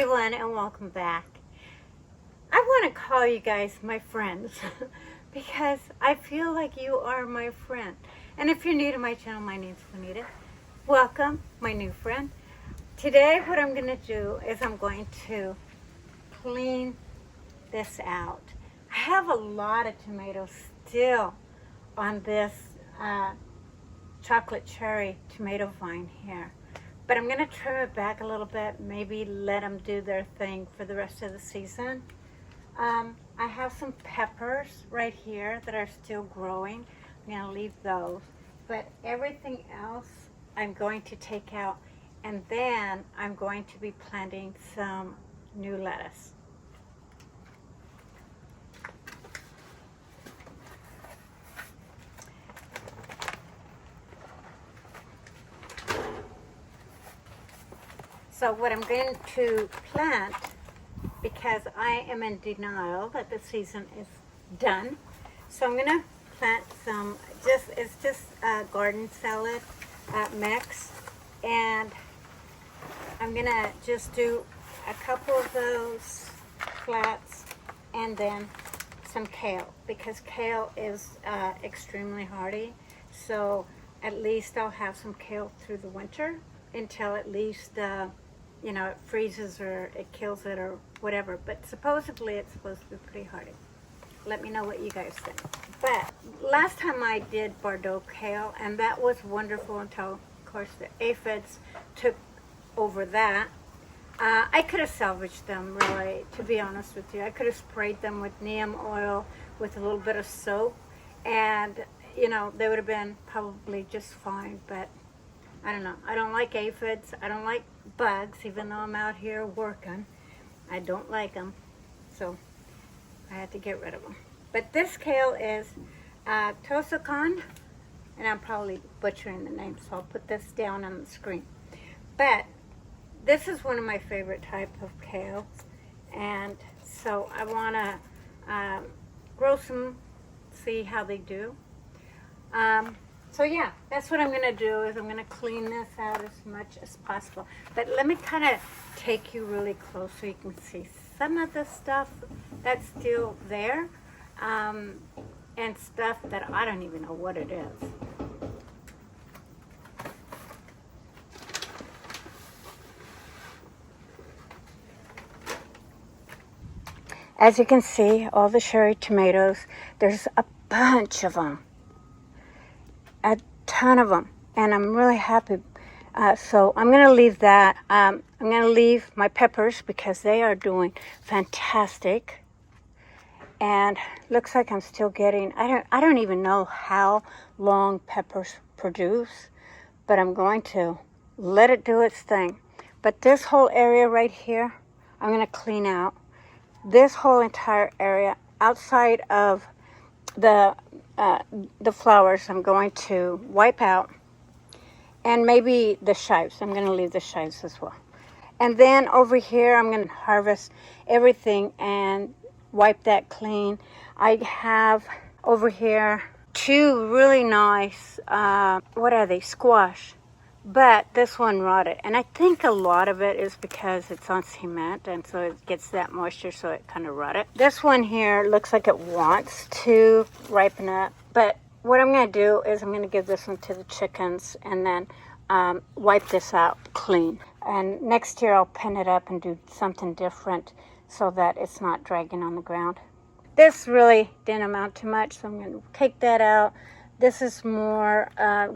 everyone, and welcome back. I want to call you guys my friends because I feel like you are my friend. And if you're new to my channel, my name's Juanita. Welcome, my new friend. Today what I'm going to do is I'm going to clean this out. I have a lot of tomatoes still on this chocolate cherry tomato vine here. But I'm going to trim it back a little bit, maybe let them do their thing for the rest of the season. I have some peppers right here that are still growing. I'm going to leave those. But everything else I'm going to take out, and then I'm going to be planting some new lettuce. So what I'm going to plant, because I am in denial that the season is done, so I'm going to plant some, it's just garden salad mix, and I'm going to just do a couple of those flats and then some kale, because kale is extremely hardy, so at least I'll have some kale through the winter until at least you know, it freezes or it kills it or whatever. But supposedly it's supposed to be pretty hardy. Let me know what you guys think. But last time I did Bordeaux kale, and that was wonderful until, of course, the aphids took over that. I could have salvaged them, really, to be honest with you. I could have sprayed them with neem oil with a little bit of soap, and, you know, they would have been probably just fine. But I don't know. I don't like aphids. I don't like bugs, even though I'm out here working. I don't like them, so I had to get rid of them. But this kale is Toscano, and I'm probably butchering the name, so I'll put this down on the screen. But this is one of my favorite type of kale, and so I want to grow some, see how they do. So yeah, that's what I'm going to do, is I'm going to clean this out as much as possible. But let me kind of take you really close so you can see some of the stuff that's still there, and stuff that I don't even know what it is. As you can see, all the cherry tomatoes, there's a bunch of them. A ton of them, and I'm really happy. So I'm going to leave that. I'm going to leave my peppers because they are doing fantastic. And looks like I'm still getting, I don't even know how long peppers produce, but I'm going to let it do its thing. But this whole area right here, I'm going to clean out. This whole entire area outside of the flowers, I'm going to wipe out, and maybe the chives. I'm going to leave the chives as well. And then over here, I'm going to harvest everything and wipe that clean. I have over here two really nice, what are they, squash. But this one rotted, and I think a lot of it is because it's on cement, and so it gets that moisture, so it kind of rotted. This one here looks like it wants to ripen up, but what I'm going to do is I'm going to give this one to the chickens, and then wipe this out clean. And next year I'll pin it up and do something different so that it's not dragging on the ground. This really didn't amount to much, so I'm going to take that out. This is more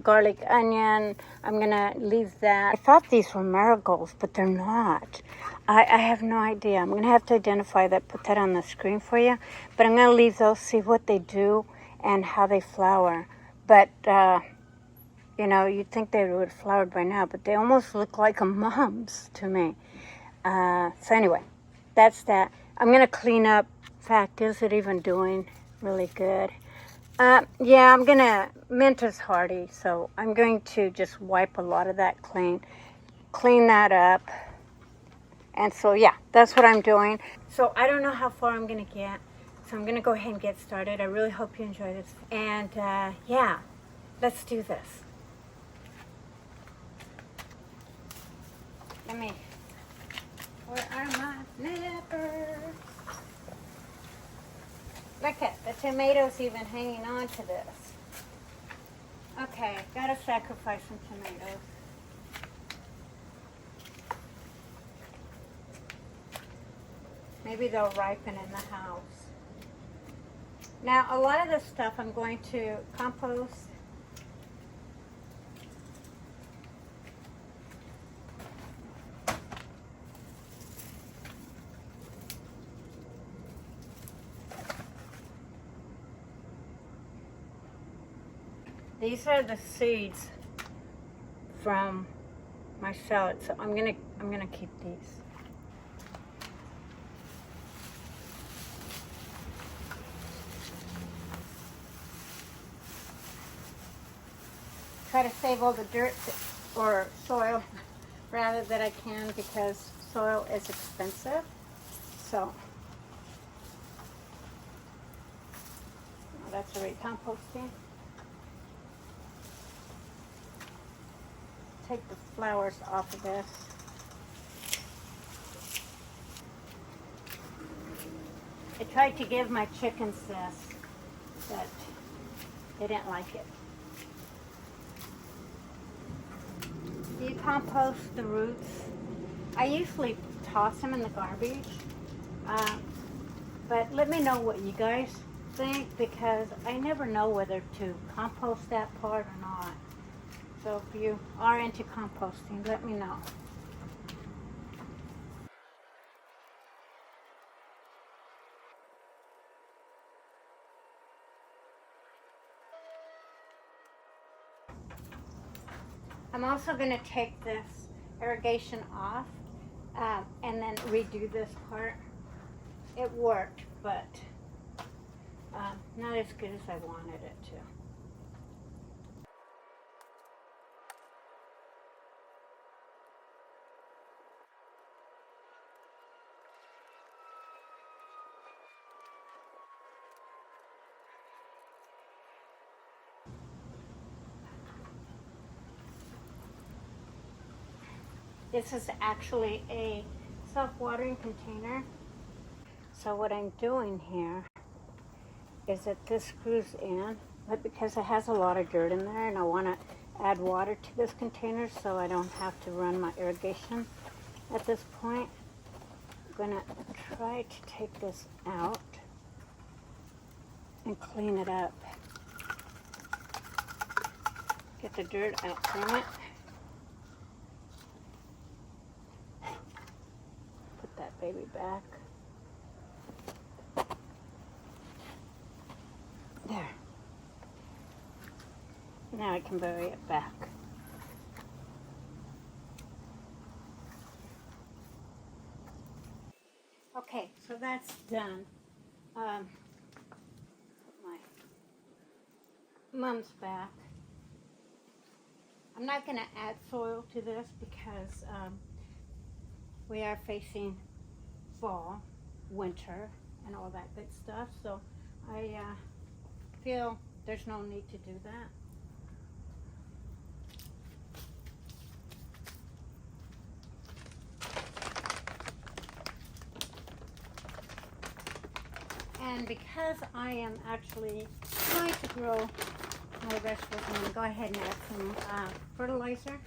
garlic onion. I'm going to leave that. I thought these were marigolds, but they're not. I have no idea. I'm going to have to identify that, put that on the screen for you. But I'm going to leave those, see what they do and how they flower. But, you know, you'd think they would have flowered by now, but they almost look like a mum's to me. So anyway, that's that. I'm going to clean up. In fact, is it even doing really good? Yeah, I'm going to, mint is hardy, so I'm going to just wipe a lot of that clean that up. And so, yeah, that's what I'm doing. So I don't know how far I'm going to get, so I'm going to go ahead and get started. I really hope you enjoy this. And, yeah, let's do this. Let me Where are my flippers? Look at the tomatoes even hanging on to this. Okay, gotta sacrifice some tomatoes. Maybe they'll ripen in the house. Now, a lot of this stuff I'm going to compost. These are the seeds from my salad, so I'm gonna keep these. Try to save all the dirt or soil rather that I can, because soil is expensive. So that's already composting. Take the flowers off of this. I tried to give my chickens this, but they didn't like it. Do you compost the roots? I usually toss them in the garbage, but let me know what you guys think, because I never know whether to compost that part or not. So if you are into composting, let me know. I'm also going to take this irrigation off and then redo this part. It worked, but not as good as I wanted it to. This is actually a self-watering container. So what I'm doing here is that this screws in, but because it has a lot of dirt in there and I want to add water to this container so I don't have to run my irrigation at this point, I'm going to try to take this out and clean it up. Get the dirt out from it. Put that baby back. There. Now I can bury it back. Okay, so that's done. Put my mum's back. I'm not going to add soil to this because we are facing fall, winter, and all that good stuff. So I feel there's no need to do that. And because I am actually trying to grow my vegetables, I'm going to go ahead and add some fertilizer.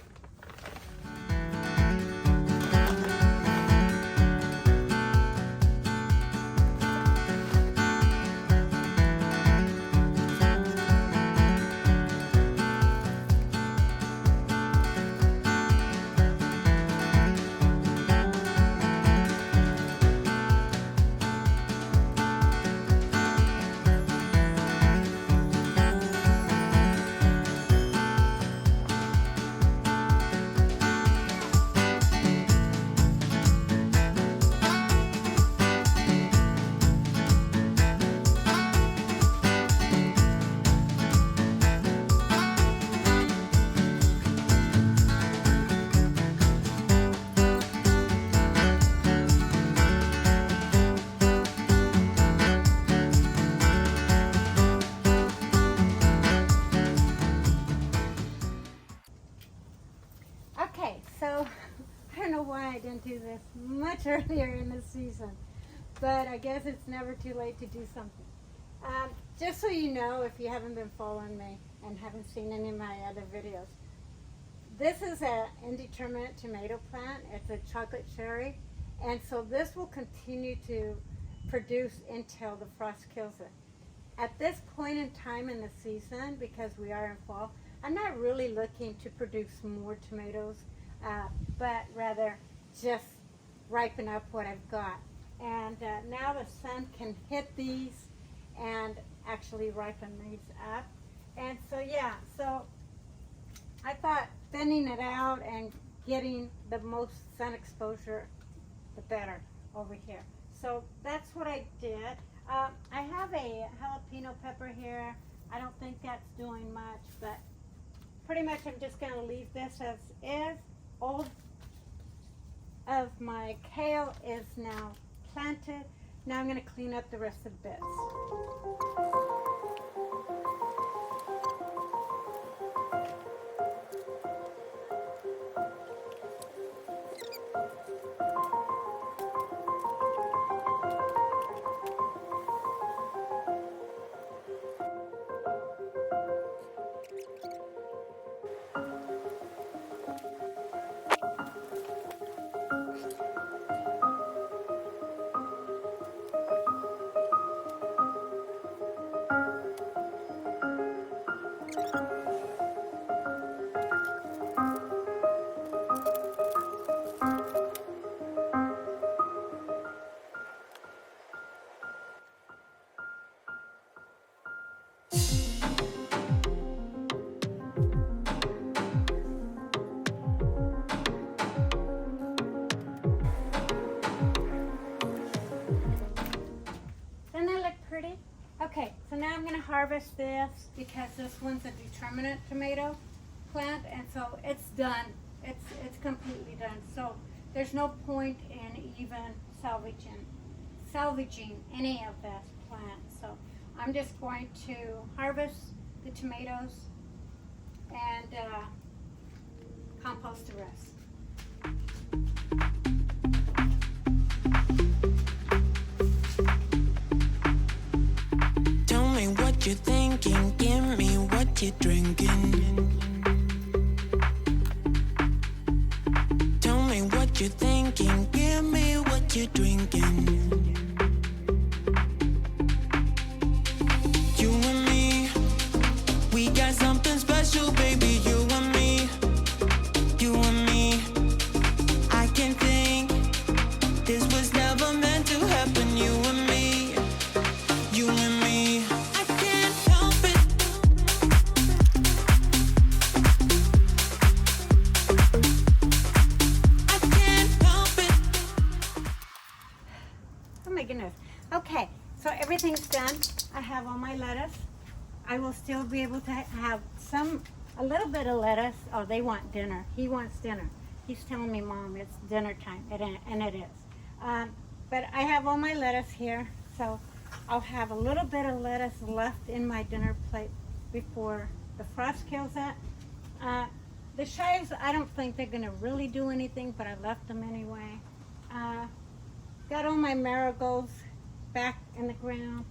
much earlier in the season. But I guess it's never too late to do something. Just so you know, if you haven't been following me and haven't seen any of my other videos, this is an indeterminate tomato plant. It's a chocolate cherry. And so this will continue to produce until the frost kills it. At this point in time in the season, because we are in fall, I'm not really looking to produce more tomatoes, but rather just ripen up what I've got. And now the sun can hit these and actually ripen these up. And so yeah, so I thought thinning it out and getting the most sun exposure, the better over here. So that's what I did. I have a jalapeno pepper here. I don't think that's doing much, but pretty much I'm just going to leave this as is. All of my kale is now planted. Now I'm going to clean up the rest of the bits. Okay, so now I'm going to harvest this because this one's a determinate tomato plant, and so it's done. It's completely done. So there's no point in even salvaging any of this plant. So I'm just going to harvest the tomatoes and compost the rest. What you thinking? Give me what you're drinking. Tell me what you're thinking. Give me what you're drinking. You and me, we got something special, baby. You and me, you and me. I can think this was never meant to happen. You and me, you and me. Okay, so everything's done. I have all my lettuce. I will still be able to have a little bit of lettuce. Oh, they want dinner. He wants dinner. He's telling me, Mom, it's dinner time, and it is. But I have all my lettuce here, so I'll have a little bit of lettuce left in my dinner plate before the frost kills it. The chives, I don't think they're going to really do anything, but I left them anyway. Got all my marigolds back in the ground,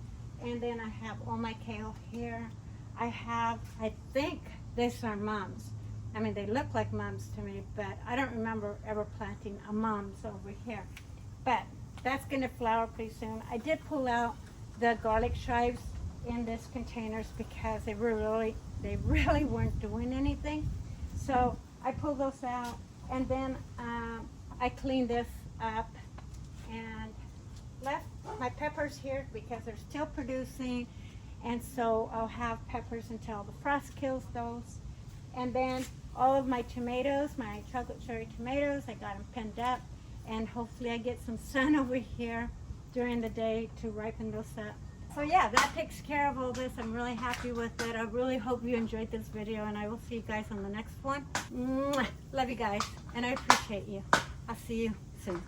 and then I have all my kale here. I think these are mums. I mean, they look like mums to me, but I don't remember ever planting a mums over here. But that's going to flower pretty soon. I did pull out the garlic chives in this containers because they really weren't doing anything. So I pulled those out, and then I cleaned this up and left my peppers here because they're still producing, and so I'll have peppers until the frost kills those. And then all of my tomatoes, my chocolate cherry tomatoes, I got them pinned up, and hopefully I get some sun over here during the day to ripen those up. So yeah, that takes care of all this. I'm really happy with it. I really hope you enjoyed this video, and I will see you guys on the next one. Love you guys, and I appreciate you. I'll see you soon.